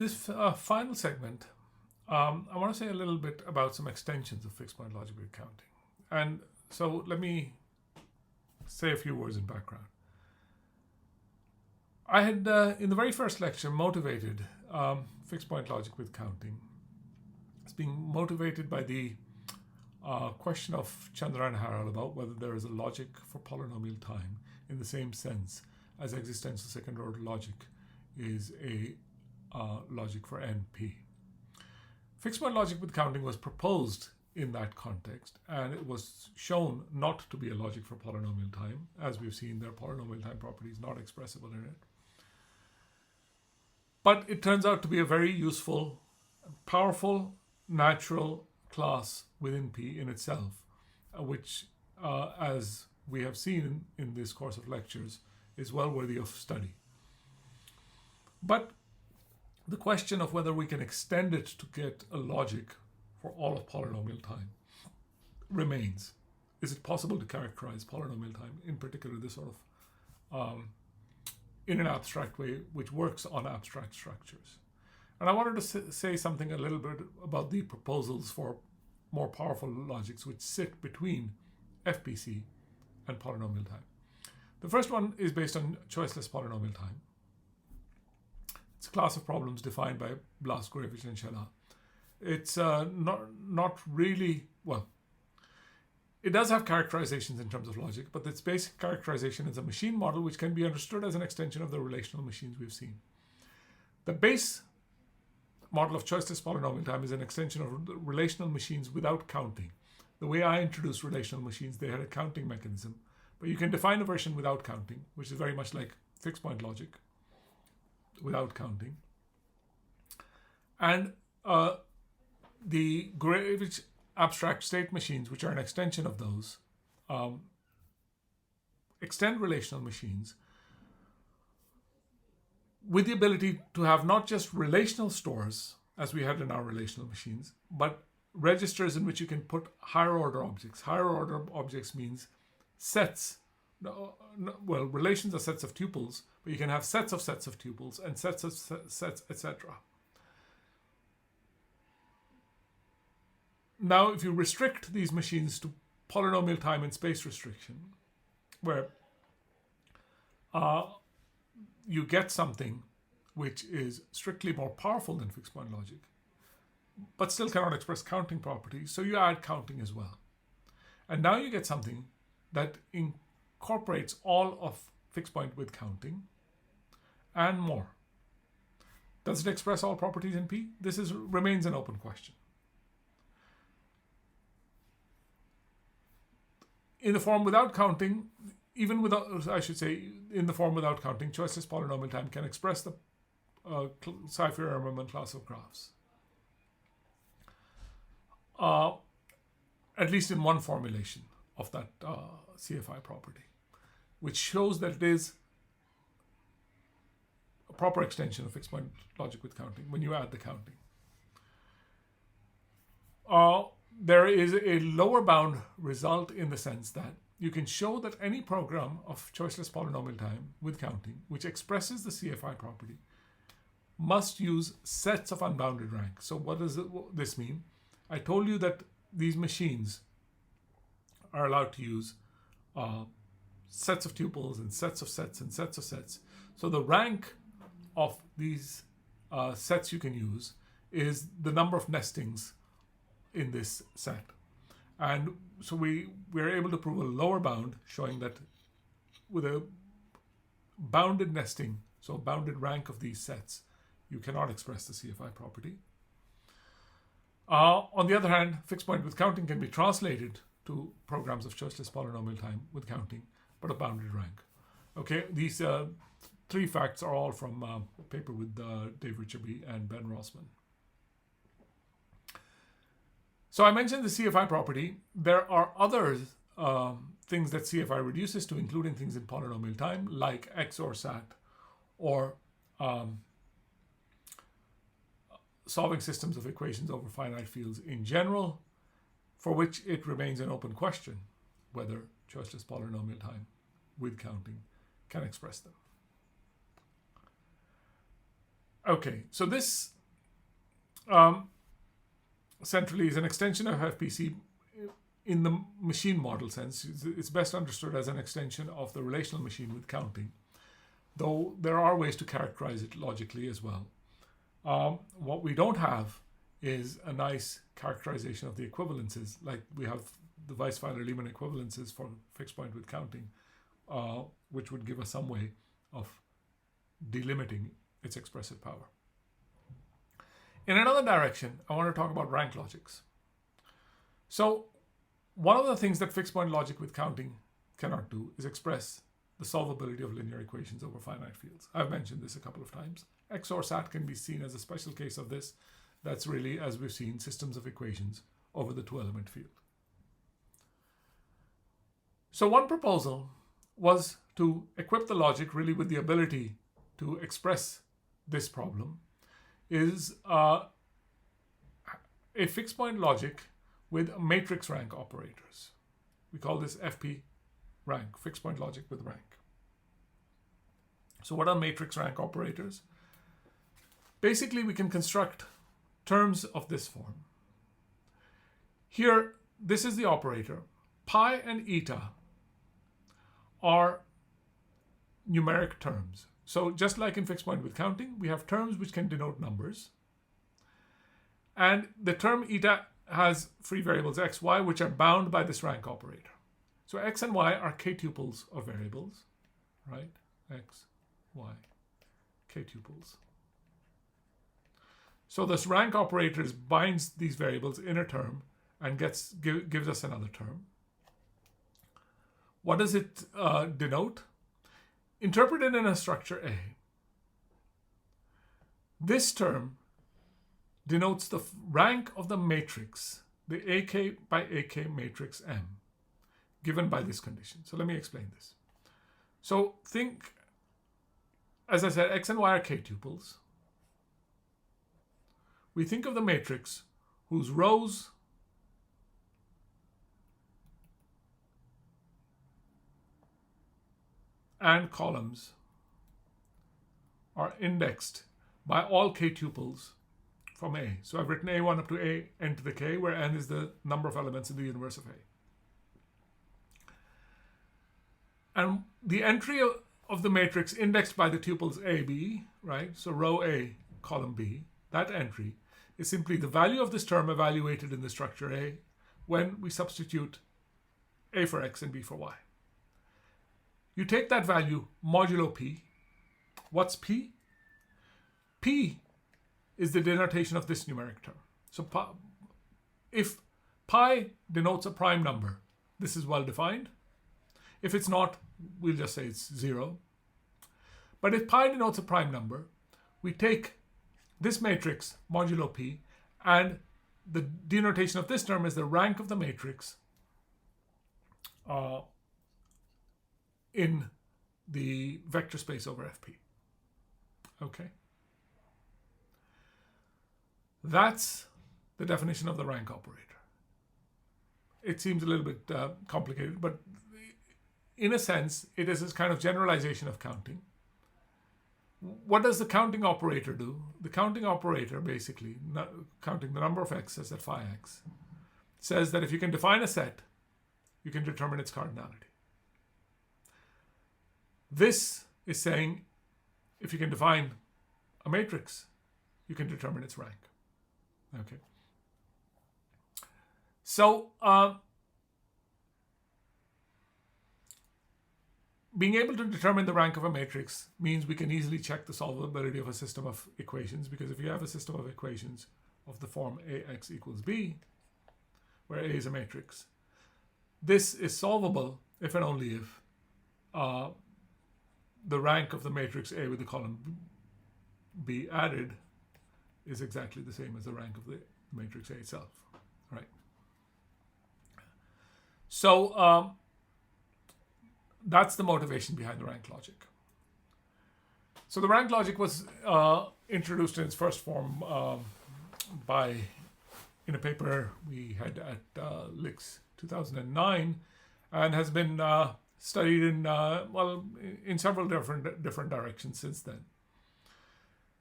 This final segment, I want to say a little bit about some extensions of fixed point logic with counting. And so let me say a few words in background. I had, in the very first lecture, motivated fixed point logic with counting. It's being motivated by the question of Chandra and Harrell about whether there is a logic for polynomial time in the same sense as existential second order logic is a logic for NP. Fixed point logic with counting was proposed in that context, and it was shown not to be a logic for polynomial time. As we've seen, there are polynomial time properties not expressible in it. But it turns out to be a very useful, powerful, natural class within P in itself, which, as we have seen in this course of lectures, is well worthy of study. But the question of whether we can extend it to get a logic for all of polynomial time remains. Is it possible to characterize polynomial time, in particular this sort of in an abstract way, which works on abstract structures? And I wanted to say something a little bit about the proposals for more powerful logics which sit between FPC and polynomial time. The first one is based on choiceless polynomial time. It's a class of problems defined by Blas, Gurevich, and Shelah. It's not really, well, it does have characterizations in terms of logic, but its basic characterization is a machine model which can be understood as an extension of the relational machines we've seen. The base model of choiceless polynomial time is an extension of the relational machines without counting. The way I introduced relational machines, they had a counting mechanism, but you can define a version without counting, which is very much like fixed point logic without counting. And the Gurevich abstract state machines, which are an extension of those, extend relational machines with the ability to have not just relational stores, as we had in our relational machines, but registers in which you can put higher order objects. Higher order objects means sets. Well, relations are sets of tuples, but you can have sets of tuples and sets of sets, etc. Now, if you restrict these machines to polynomial time and space restriction, where you get something which is strictly more powerful than fixed point logic, but still cannot express counting properties, so you add counting as well. And now you get something that incorporates all of fixed point with counting and more. Does it express all properties in P? This remains an open question. In the form without counting, even without, I should say, in the form without counting, choiceless polynomial time can express the Seyfert-Ehrman class of graphs. At least in one formulation of that CFI property, which shows that it is a proper extension of fixed point logic with counting when you add the counting. There is a lower bound result in the sense that you can show that any program of choiceless polynomial time with counting, which expresses the CFI property, must use sets of unbounded rank. So what does this mean? I told you that these machines are allowed to use sets of tuples and sets of sets and sets of sets. So the rank of these sets you can use is the number of nestings in this set. And so we're able to prove a lower bound showing that with a bounded nesting, so a bounded rank of these sets, you cannot express the CFI property. On the other hand, fixed point with counting can be translated to programs of choiceless polynomial time with counting, but a bounded rank. Okay, these three facts are all from a paper with Dave Richerby and Ben Rossman. So I mentioned the CFI property. There are other things that CFI reduces to, including things in polynomial time, like XOR SAT, or solving systems of equations over finite fields in general, for which it remains an open question whether choiceless polynomial time with counting can express them. Okay, so this centrally is an extension of FPC in the machine model sense. It's best understood as an extension of the relational machine with counting, though there are ways to characterize it logically as well. What we don't have is a nice characterization of the equivalences, like we have the Weisweiler-Lehmann equivalences for fixed point with counting, which would give us some way of delimiting its expressive power. In another direction, I want to talk about rank logics. So one of the things that fixed point logic with counting cannot do is express the solvability of linear equations over finite fields. I've mentioned this a couple of times. XOR SAT can be seen as a special case of this. That's really, as we've seen, systems of equations over the two-element field. So one proposal was to equip the logic really with the ability to express this problem is a fixed point logic with matrix rank operators. We call this FP rank, fixed point logic with rank. So what are matrix rank operators? Basically, we can construct terms of this form. Here, this is the operator. Pi and eta are numeric terms. So just like in fixed point with counting, we have terms which can denote numbers. And the term eta has free variables x, y, which are bound by this rank operator. So x and y are k-tuples of variables, right? X, y, k-tuples. So this rank operator binds these variables in a term and gives us another term. What does it denote? Interpreted in a structure A, this term denotes the rank of the matrix, the AK by AK matrix M, given by this condition. So let me explain this. So think, as I said, x and y are k-tuples. We think of the matrix whose rows and columns are indexed by all k-tuples from A. So I've written A1 up to A n to the k, where n is the number of elements in the universe of A. And the entry of the matrix indexed by the tuples A, B, right? So row A, column B, that entry is simply the value of this term evaluated in the structure A when we substitute A for x and B for y. You take that value modulo p. What's p? P is the denotation of this numeric term. So if pi denotes a prime number, this is well defined. If it's not, we'll just say it's 0. But if pi denotes a prime number, we take this matrix modulo p, and the denotation of this term is the rank of the matrix in the vector space over Fp. Okay. That's the definition of the rank operator. It seems a little bit complicated, but in a sense, it is this kind of generalization of counting. What does the counting operator do? The counting operator, basically, counting the number of x's at phi x, says that if you can define a set, you can determine its cardinality. This is saying if you can define a matrix, you can determine its rank. Okay. So being able to determine the rank of a matrix means we can easily check the solvability of a system of equations, because if you have a system of equations of the form ax equals b, where A is a matrix, this is solvable if and only if the rank of the matrix A with the column B added is exactly the same as the rank of the matrix A itself, right? So that's the motivation behind the rank logic. So the rank logic was introduced in its first form in a paper we had at LIX 2009, and has been studied in several different directions since then.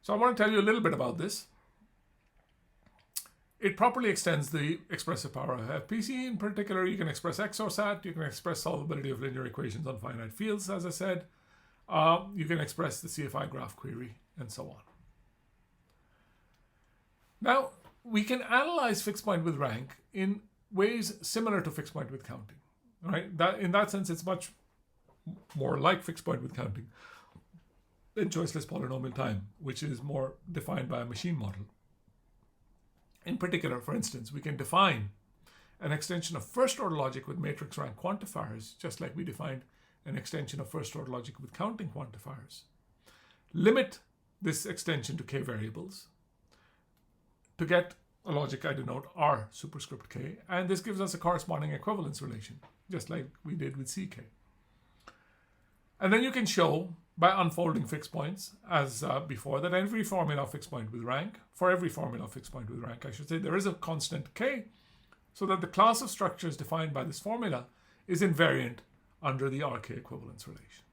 So I want to tell you a little bit about this. It properly extends the expressive power of FPC. In particular, you can express XOR-SAT, you can express solvability of linear equations on finite fields, as I said. You can express the CFI graph query, and so on. Now, we can analyze fixed point with rank in ways similar to fixed point with counting. Right? In that sense, it's much more like fixed point with counting than choiceless polynomial time, which is more defined by a machine model. In particular, for instance, we can define an extension of first-order logic with matrix rank quantifiers, just like we defined an extension of first-order logic with counting quantifiers. Limit this extension to k variables to get a logic I denote R superscript k, and this gives us a corresponding equivalence relation, just like we did with ck. And then you can show, by unfolding fixed points, as before, that every formula of fixed point with rank, for every formula of fixed point with rank, I should say, there is a constant k, so that the class of structures defined by this formula is invariant under the RK equivalence relation.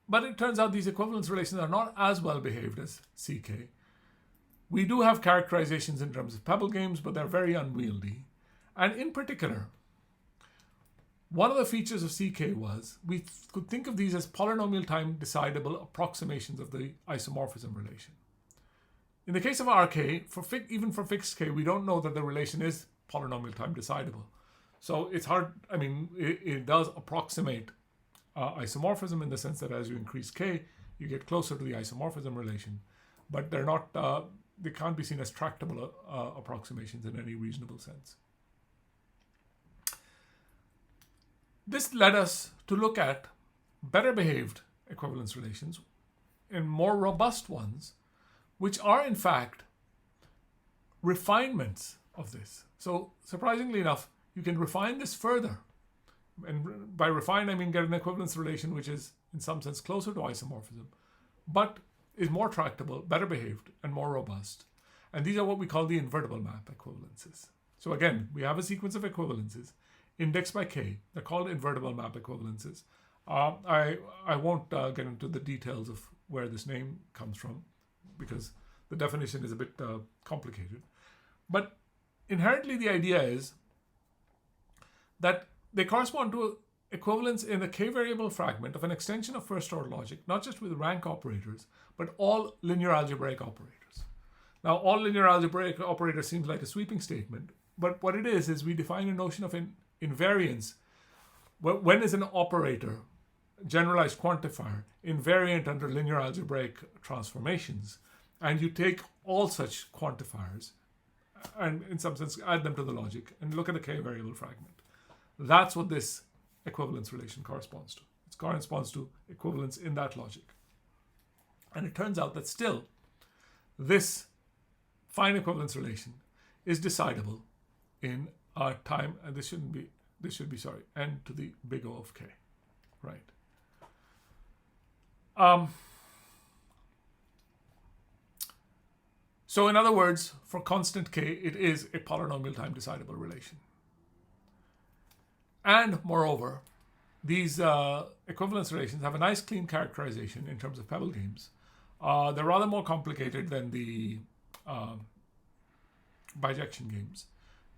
But it turns out these equivalence relations are not as well behaved as CK. We do have characterizations in terms of pebble games, but they're very unwieldy. And in particular, one of the features of CK was we could think of these as polynomial time decidable approximations of the isomorphism relation. In the case of RK, even for fixed k, we don't know that the relation is polynomial time decidable. So it's hard, I mean, it does approximate isomorphism in the sense that as you increase k, you get closer to the isomorphism relation, but they're not, they can't be seen as tractable approximations in any reasonable sense. This led us to look at better behaved equivalence relations and more robust ones, which are in fact refinements of this. So surprisingly enough, you can refine this further. And by refine, I mean get an equivalence relation which is in some sense closer to isomorphism, but is more tractable, better behaved, and more robust. And these are what we call the invertible map equivalences. So again, we have a sequence of equivalences indexed by k. They're called invertible map equivalences. I won't get into the details of where this name comes from because the definition is a bit complicated. But inherently the idea is that they correspond to equivalence in a k-variable fragment of an extension of first-order logic, not just with rank operators, but all linear algebraic operators. Now, all linear algebraic operators seems like a sweeping statement, but what it is we define a notion of invariance. When is an operator, generalized quantifier, invariant under linear algebraic transformations? And you take all such quantifiers and in some sense add them to the logic and look at the k-variable fragment. That's what this equivalence relation corresponds to. It corresponds to equivalence in that logic. And it turns out that still this fine equivalence relation is decidable in our time, and this should be n to the big O of k, right? So in other words, for constant k, it is a polynomial time decidable relation. And moreover, these equivalence relations have a nice clean characterization in terms of pebble games. They're rather more complicated than the bijection games.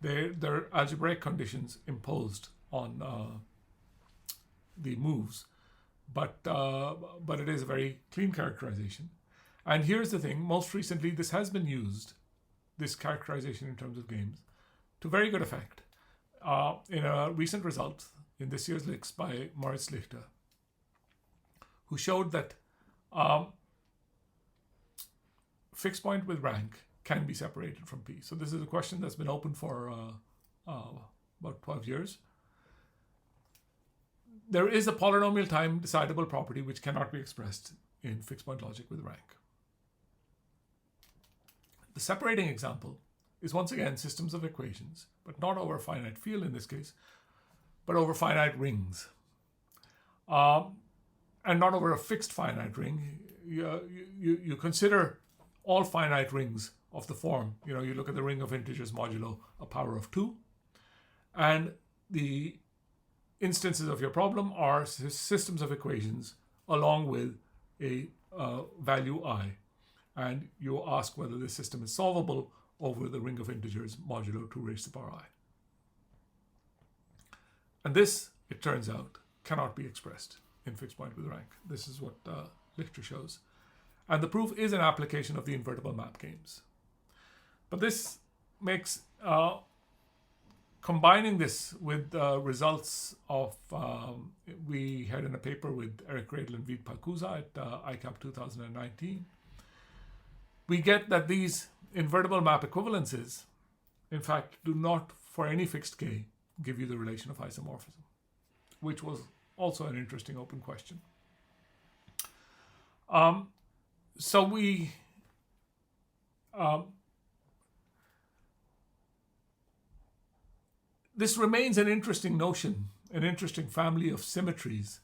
They're algebraic conditions imposed on the moves, but it is a very clean characterization. And here's the thing, most recently this has been used, this characterization in terms of games, to very good effect. In a recent result in this year's Licks by Moritz Lichter, who showed that fixed point with rank can be separated from P. So this is a question that's been open for about 12 years. There is a polynomial time decidable property which cannot be expressed in fixed point logic with rank. The separating example is once again systems of equations, but not over a finite field in this case, but over finite rings. And not over a fixed finite ring. You consider all finite rings of the form. You look at the ring of integers modulo a power of 2, and the instances of your problem are systems of equations along with a value I. And you ask whether this system is solvable over the ring of integers modulo 2 raised to the power I. And this, it turns out, cannot be expressed in fixed point with rank. This is what Lichter shows. And the proof is an application of the invertible map games. But this makes combining this with results of, we had in a paper with Eric Radel and Vid Palkuza at ICAP 2019, we get that these invertible map equivalences, in fact, do not, for any fixed k, give you the relation of isomorphism, which was also an interesting open question. So we this remains an interesting notion, an interesting family of symmetries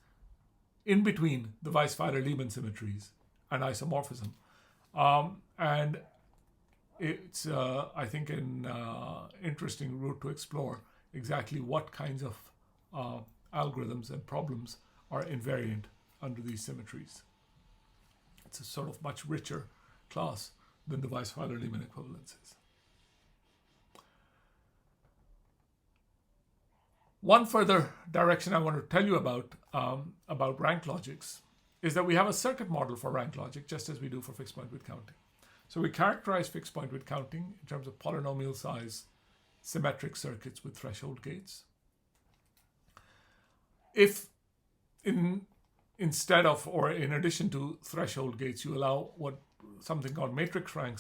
in between the Weisweiler-Liebman symmetries and isomorphism. And it's, I think, an interesting route to explore exactly what kinds of algorithms and problems are invariant under these symmetries. It's a sort of much richer class than the Weisweiler-Liebman equivalences. One further direction I want to tell you about rank logics is that we have a circuit model for rank logic, just as we do for fixed point width counting. So we characterize fixed point width counting in terms of polynomial size symmetric circuits with threshold gates. If instead of, or in addition to threshold gates, you allow something called matrix rank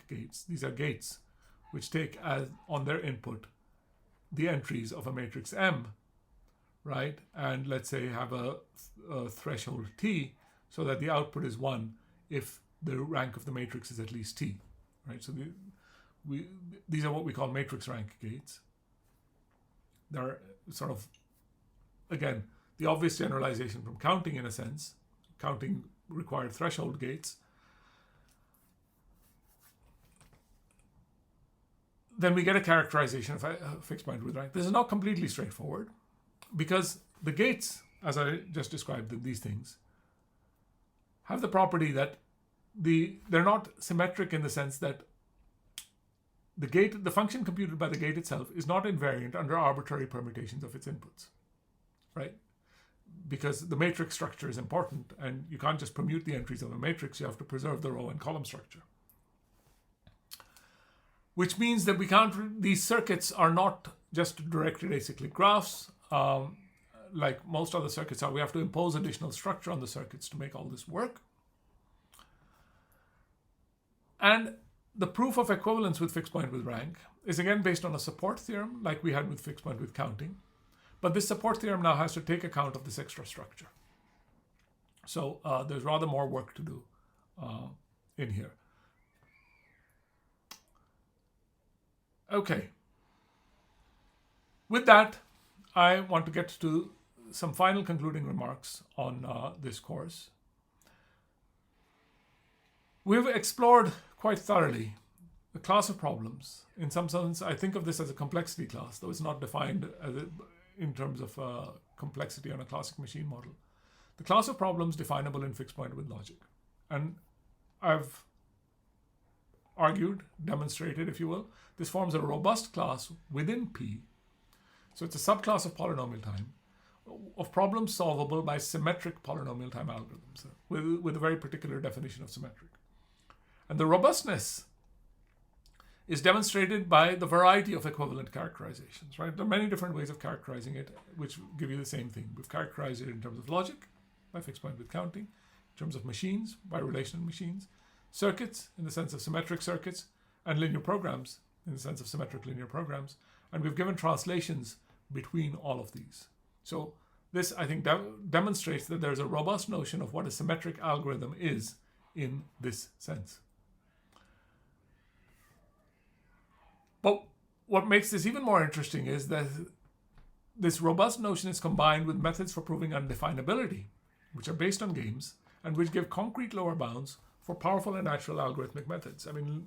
gates. These are gates which take as on their input the entries of a matrix M, right? And let's say have a threshold T so that the output is 1 if the rank of the matrix is at least T, right? So these are what we call matrix rank gates. They're sort of, again, the obvious generalization from counting in a sense. Counting required threshold gates. Then we get a characterization of a fixed point with rank. This is not completely straightforward because the gates, as I just described these things, have the property that they're not symmetric in the sense that the function computed by the gate itself is not invariant under arbitrary permutations of its inputs, right? Because the matrix structure is important and you can't just permute the entries of a matrix, you have to preserve the row and column structure. Which means that these circuits are not just directed acyclic graphs like most other circuits are. We have to impose additional structure on the circuits to make all this work. And the proof of equivalence with fixed point with rank is again based on a support theorem like we had with fixed point with counting. But this support theorem now has to take account of this extra structure. So there's rather more work to do in here. Okay. With that, I want to get to some final concluding remarks on this course. We've explored quite thoroughly the class of problems. In some sense, I think of this as a complexity class, though it's not defined in terms of complexity on a classic machine model. The class of problems definable in fixed point with logic. And I've argued, demonstrated, if you will, this forms a robust class within P. So it's a subclass of polynomial time of problems solvable by symmetric polynomial time algorithms with a very particular definition of symmetric. And the robustness is demonstrated by the variety of equivalent characterizations, right? There are many different ways of characterizing it, which give you the same thing. We've characterized it in terms of logic, by fixed point with counting, in terms of machines, by relational machines, circuits, in the sense of symmetric circuits, and linear programs, in the sense of symmetric linear programs. And we've given translations between all of these. So this, I think, demonstrates that there's a robust notion of what a symmetric algorithm is in this sense. But what makes this even more interesting is that this robust notion is combined with methods for proving undefinability, which are based on games, and which give concrete lower bounds for powerful and natural algorithmic methods. I mean,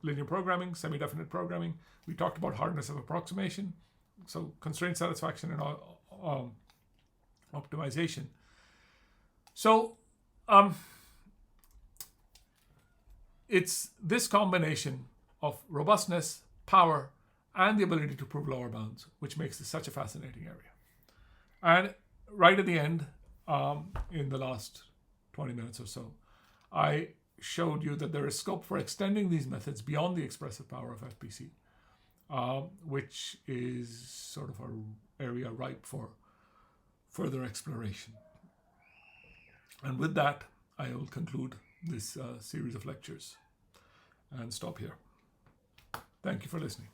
linear programming, semi-definite programming, we talked about hardness of approximation, So constraint satisfaction and optimization. So it's this combination of robustness, power, and the ability to prove lower bounds, which makes this such a fascinating area. And right at the end, in the last 20 minutes or so, I showed you that there is scope for extending these methods beyond the expressive power of FPC, which is sort of an area ripe for further exploration. And with that, I will conclude this series of lectures and stop here. Thank you for listening.